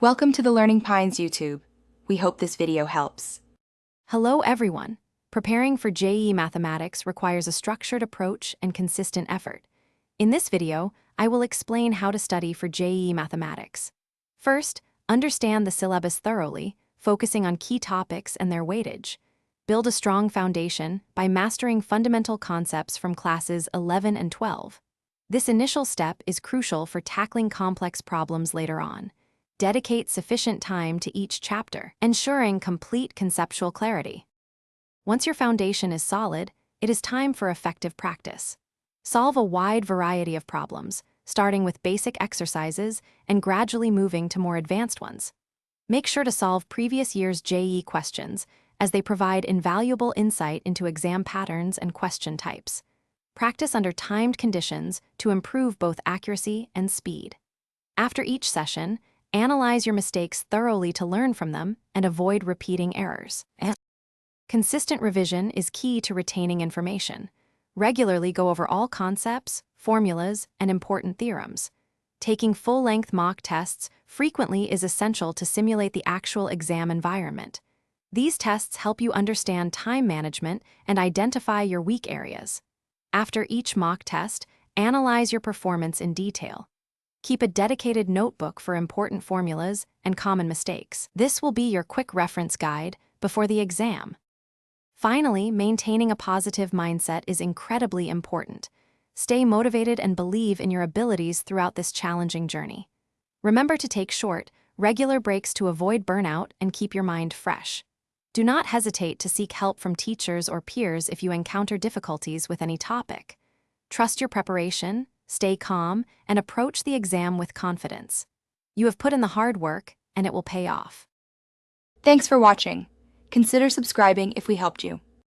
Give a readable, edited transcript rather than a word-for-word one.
Welcome to the Learning Pines YouTube. We hope this video helps. Hello everyone. Preparing for JEE Mathematics requires a structured approach and consistent effort. In this video, I will explain how to study for JEE Mathematics. First, understand the syllabus thoroughly, focusing on key topics and their weightage. Build a strong foundation by mastering fundamental concepts from classes 11 and 12. This initial step is crucial for tackling complex problems later on. Dedicate sufficient time to each chapter, ensuring complete conceptual clarity. Once your foundation is solid, it is time for effective practice. Solve a wide variety of problems, starting with basic exercises and gradually moving to more advanced ones. Make sure to solve previous year's JEE questions, as they provide invaluable insight into exam patterns and question types. Practice under timed conditions to improve both accuracy and speed. After each session, analyze your mistakes thoroughly to learn from them and avoid repeating errors. Consistent revision is key to retaining information. Regularly go over all concepts, formulas, and important theorems. Taking full-length mock tests frequently is essential to simulate the actual exam environment. These tests help you understand time management and identify your weak areas. After each mock test, analyze your performance in detail. Keep a dedicated notebook for important formulas and common mistakes. This will be your quick reference guide before the exam. Finally, maintaining a positive mindset is incredibly important. Stay motivated and believe in your abilities throughout this challenging journey. Remember to take short, regular breaks to avoid burnout and keep your mind fresh. Do not hesitate to seek help from teachers or peers if you encounter difficulties with any topic. Trust your preparation, stay calm, and approach the exam with confidence. You have put in the hard work, and it will pay off. Thanks for watching. Consider subscribing if we helped you.